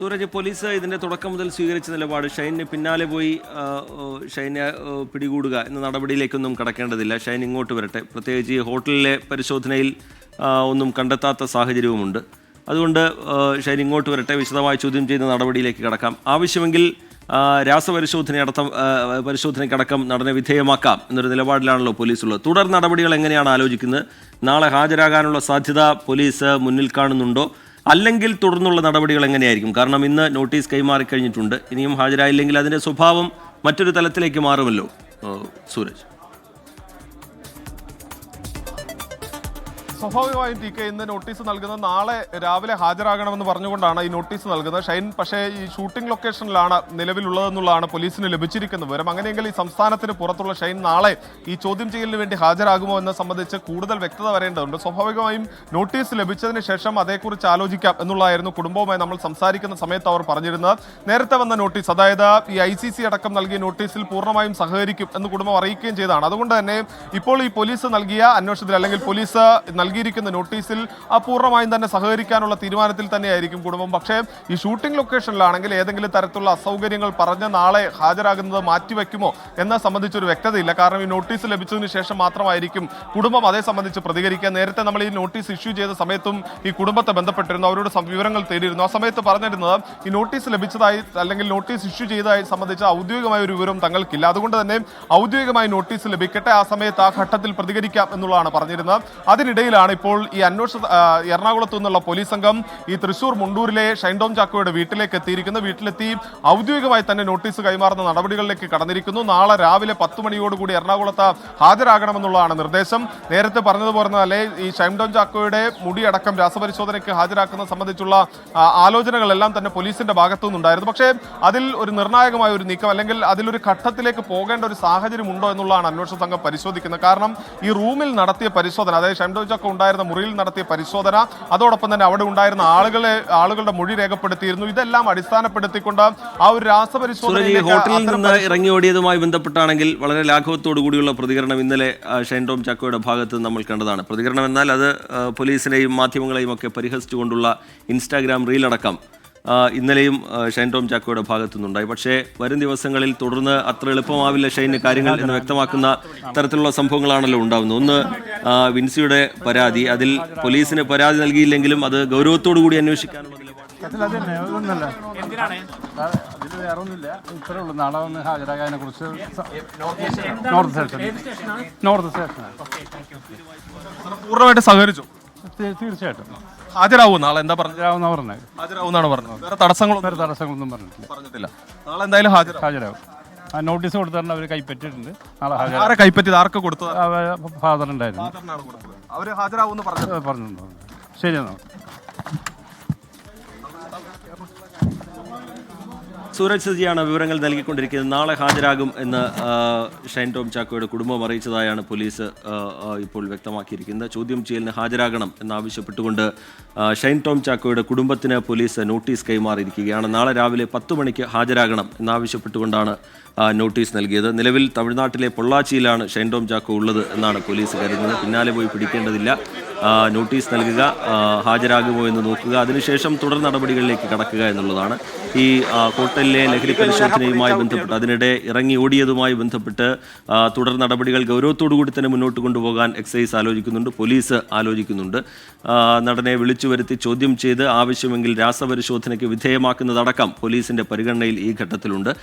Sooraj, police ഇതിന്റെ തുടക്കം മുതൽ സ്വീകരിച്ച നിലപാട് ഷൈനിന് പിന്നാലെ പോയി ഷൈനെ പിടികൂടുക എന്ന നടപടിയിലേക്കൊന്നും കടക്കേണ്ടതില്ല. ഷൈൻ ഇങ്ങോട്ട് വരട്ടെ. പ്രത്യേകിച്ച് ഈ ഹോട്ടലിലെ പരിശോധനയിൽ ഒന്നും കണ്ടെത്താത്ത സാഹചര്യവുമുണ്ട്. അതുകൊണ്ട് ഷൈൻ ഇങ്ങോട്ട് വരട്ടെ, വിശദമായി ചോദ്യം ചെയ്യുന്ന നടപടിയിലേക്ക് കടക്കാം. ആവശ്യമെങ്കിൽ പരിശോധനയ്ക്കടക്കം നടനെ വിധേയമാക്കാം എന്നൊരു നിലപാടിലാണല്ലോ പോലീസ് ഉള്ളത്. തുടർ നടപടികൾ എങ്ങനെയാണ് ആലോചിക്കുന്നത്? നാളെ ഹാജരാകാനുള്ള സാധ്യത പോലീസ് മുന്നിൽ കാണുന്നുണ്ടോ? അല്ലെങ്കിൽ തുടർന്നുള്ള നടപടികൾ എങ്ങനെയായിരിക്കും? കാരണം ഇന്ന് നോട്ടീസ് കൈമാറിക്കഴിഞ്ഞിട്ടുണ്ട്. ഇനിയും ഹാജരായില്ലെങ്കിൽ അതിൻ്റെ സ്വഭാവം മറ്റൊരു തലത്തിലേക്ക് മാറുമല്ലോ. സൂരജ്, സ്വാഭാവികമായും ടി കെ ഇന്ന് നോട്ടീസ് നൽകുന്നത് നാളെ രാവിലെ ഹാജരാകണമെന്ന് പറഞ്ഞുകൊണ്ടാണ് ഈ നോട്ടീസ് നൽകുന്നത്. ഷൈൻ പക്ഷേ ഈ ഷൂട്ടിംഗ് ലൊക്കേഷനിലാണ് നിലവിലുള്ളതെന്നുള്ളതാണ് പോലീസിന് ലഭിച്ചിരിക്കുന്ന വിവരം. അങ്ങനെയെങ്കിൽ ഈ സംസ്ഥാനത്തിന് പുറത്തുള്ള ഷൈൻ നാളെ ഈ ചോദ്യം ചെയ്യലിന് വേണ്ടി ഹാജരാകുമോ എന്നെ സംബന്ധിച്ച് കൂടുതൽ വ്യക്തത വരേണ്ടതുണ്ട്. സ്വാഭാവികമായും നോട്ടീസ് ലഭിച്ചതിന് ശേഷം അതേക്കുറിച്ച് ആലോചിക്കാം എന്നുള്ളതായിരുന്നു കുടുംബവുമായി നമ്മൾ സംസാരിക്കുന്ന സമയത്ത് അവർ പറഞ്ഞിരുന്നത്. നേരത്തെ വന്ന നോട്ടീസ്, അതായത് ഈ ICC അടക്കം നൽകിയ നോട്ടീസിൽ പൂർണ്ണമായും സഹകരിക്കും എന്ന് കുടുംബം അറിയിക്കുകയും ചെയ്തതാണ്. അതുകൊണ്ട് തന്നെ ഇപ്പോൾ ഈ പോലീസ് നൽകിയ അന്വേഷണത്തിൽ അല്ലെങ്കിൽ പോലീസ് നൽകിയിരിക്കുന്ന നോട്ടീസിൽ പൂർണ്ണമായും തന്നെ സഹകരിക്കാനുള്ള തീരുമാനത്തിൽ തന്നെയായിരിക്കും കുടുംബം. പക്ഷേ ഈ ഷൂട്ടിംഗ് ലൊക്കേഷനിലാണെങ്കിൽ ഏതെങ്കിലും തരത്തിലുള്ള അസൗകര്യങ്ങൾ പറഞ്ഞ് നാളെ ഹാജരാകുന്നത് മാറ്റിവെക്കുമോ എന്നെ സംബന്ധിച്ചൊരു വ്യക്തതയില്ല. കാരണം ഈ നോട്ടീസ് ലഭിച്ചതിന് ശേഷം മാത്രമായിരിക്കും കുടുംബം അതേ സംബന്ധിച്ച് പ്രതികരിക്കുക. നേരത്തെ നമ്മൾ ഈ നോട്ടീസ് ഇഷ്യൂ ചെയ്ത സമയത്തും ഈ കുടുംബത്തെ ബന്ധപ്പെട്ടിരുന്നു, അവരോട് വിവരങ്ങൾ തേടിയിരുന്നു. ആ സമയത്ത് പറഞ്ഞിരുന്നത് ഈ നോട്ടീസ് ലഭിച്ചതായി അല്ലെങ്കിൽ നോട്ടീസ് ഇഷ്യൂ ചെയ്തതായി സംബന്ധിച്ച ഔദ്യോഗികമായ ഒരു വിവരം തങ്ങൾക്കില്ല. അതുകൊണ്ട് തന്നെ ഔദ്യോഗികമായി നോട്ടീസ് ലഭിക്കട്ടെ, ആ സമയത്ത് ആ ഘട്ടത്തിൽ പ്രതികരിക്കാം എന്നുള്ളതാണ് പറഞ്ഞിരുന്നത്. അതിനിടയിലാണ് ഇപ്പോൾ ഈ എറണാകുളത്തു നിന്നുള്ള പോലീസ് സംഘം ഈ തൃശൂർ മുണ്ടൂരിലെ ഷൈൻ ടോം ചാക്കോയുടെ വീട്ടിലേക്ക് എത്തിയിരിക്കുന്നു. വീട്ടിലെത്തി ഔദ്യോഗികമായി തന്നെ നോട്ടീസ് കൈമാറുന്ന നടപടികളിലേക്ക് കടന്നിരിക്കുന്നു. നാളെ രാവിലെ 10 മണിയോടുകൂടി എറണാകുളത്ത് ഹാജരാകണമെന്നുള്ളതാണ് നിർദ്ദേശം. നേരത്തെ പറഞ്ഞതുപോലെ ഈ ഷൈൻ ടോം ചാക്കോയുടെ മുടിയടക്കം രാസപരിശോധനയ്ക്ക് ഹാജരാക്കുന്നത് സംബന്ധിച്ചുള്ള ആലോചനകളെല്ലാം തന്നെ പോലീസിന്റെ ഭാഗത്തു നിന്നുണ്ടായിരുന്നു. പക്ഷേ അതിൽ ഒരു നിർണായകമായ ഒരു നീക്കം അല്ലെങ്കിൽ അതിലൊരു ഘട്ടത്തിലേക്ക് പോകേണ്ട ഒരു സാഹചര്യം ഉണ്ടോ എന്നുള്ളതാണ് അന്വേഷണ സംഘം പരിശോധിക്കുന്നത്. കാരണം ഈ റൂമിൽ നടത്തിയ പരിശോധന, അതായത് ഷൈൻ ടോം ചാക്കോ ഉണ്ടായിരുന്ന മുറിയിൽ നടത്തിയ പരിശോധന, അതോടൊപ്പം തന്നെ അവിടെ ഉണ്ടായിരുന്ന ആളുകളുടെ മൊഴി രേഖപ്പെടുത്തിയിരുന്നു. ഇതെല്ലാം അടിസ്ഥാനപ്പെടുത്തിക്കൊണ്ട് ആ ഒരു രാസപരിശോധന ഹോട്ടലിൽ നിന്ന് ഇറങ്ങി ഓടിയതുമായി ബന്ധപ്പെട്ടാണെങ്കിൽ വളരെ ലാഘവത്തോടു കൂടിയുള്ള പ്രതികരണം ഇന്നലെ ഷൈൻ ടോം ചാക്കോയുടെ ഭാഗത്ത് നമ്മൾ കണ്ടതാണ്. പ്രതികരണം എന്നാൽ അത് പോലീസിനെയും മാധ്യമങ്ങളെയും ഒക്കെ പരിഹസിച്ചുകൊണ്ടുള്ള ഇൻസ്റ്റാഗ്രാം റീലടക്കം ഇന്നലെയും ഷൈൻ ടോം ചാക്കോയുടെ ഭാഗത്തു നിന്നുണ്ടായി. പക്ഷേ വരും ദിവസങ്ങളിൽ തുടർന്ന് അത്ര എളുപ്പമാവില്ല ഷൈന് കാര്യങ്ങൾ എന്ന് വ്യക്തമാക്കുന്ന തരത്തിലുള്ള സംഭവങ്ങളാണല്ലോ ഉണ്ടാകുന്നത്. ഒന്ന്, വിൻസിയുടെ പരാതി, അതിൽ പോലീസിന് പരാതി നൽകിയില്ലെങ്കിലും അത് ഗൗരവത്തോടു കൂടി അന്വേഷിക്കാനുള്ള പൂർണ്ണമായിട്ട് സഹകരിച്ചു. തീർച്ചയായിട്ടും ഹാജരാവും നാളെ. എന്താ പറഞ്ഞത്? ഹാജരാവുന്നാണ് പറഞ്ഞത്. വേറെ തടസ്സങ്ങളൊന്നും പറഞ്ഞിട്ടില്ല. നാളെ എന്തായാലും ഹാജരാവും. ആ നോട്ടീസ് കൊടുത്തറിന് അവർ കൈപ്പറ്റിയിട്ടുണ്ട്. നാളെ ആരെ കൈപ്പറ്റിയത്? ആർക്ക് കൊടുത്തത്? ഫാദർ ഉണ്ടായിരുന്നു. അവര് ഹാജരാവും പറഞ്ഞു. ശരി എന്നാ. സൂരജ് സജിയാണ് വിവരങ്ങൾ നൽകിക്കൊണ്ടിരിക്കുന്നത്. നാളെ ഹാജരാകും എന്ന് ഷൈൻ ടോം ചാക്കോയുടെ കുടുംബം അറിയിച്ചതായാണ് പോലീസ് ഇപ്പോൾ വ്യക്തമാക്കിയിരിക്കുന്നത്. ചോദ്യം ചെയ്യലിന് ഹാജരാകണം എന്നാവശ്യപ്പെട്ടുകൊണ്ട് ഷൈൻ ടോം ചാക്കോയുടെ കുടുംബത്തിന് പോലീസ് നോട്ടീസ് കൈമാറിയിരിക്കുകയാണ്. നാളെ രാവിലെ 10 മണിക്ക് ഹാജരാകണം എന്നാവശ്യപ്പെട്ടുകൊണ്ടാണ് നോട്ടീസ് നൽകിയത്. നിലവിൽ തമിഴ്നാട്ടിലെ പൊള്ളാച്ചിയിലാണ് ഷൈൻ ടോം ചാക്കോ ഉള്ളത് എന്നാണ് പോലീസ് കരുതുന്നത്. പിന്നാലെ പോയി പിടിക്കേണ്ടതില്ല. നോട്ടീസ് നൽകുക, ഹാജരാകുമോ എന്ന് നോക്കുക, അതിനുശേഷം തുടർ നടപടികളിലേക്ക് കടക്കുക എന്നുള്ളതാണ്. ഈ ഹോട്ടലിലെ ലഹരി പരിശോധനയുമായി ബന്ധപ്പെട്ട് അതിനിടെ ഇറങ്ങി ഓടിയതുമായി ബന്ധപ്പെട്ട് തുടർ നടപടികൾ ഗൗരവത്തോടു കൂടി തന്നെ മുന്നോട്ട് കൊണ്ടുപോകാൻ എക്സൈസ് ആലോചിക്കുന്നുണ്ട്, പോലീസ് ആലോചിക്കുന്നുണ്ട്. നടനെ വിളിച്ചു വരുത്തി ചോദ്യം ചെയ്ത് ആവശ്യമെങ്കിൽ രാസപരിശോധനയ്ക്ക് വിധേയമാക്കുന്നതടക്കം പോലീസിന്റെ പരിഗണനയിൽ ഈ ഘട്ടത്തിലുണ്ട്.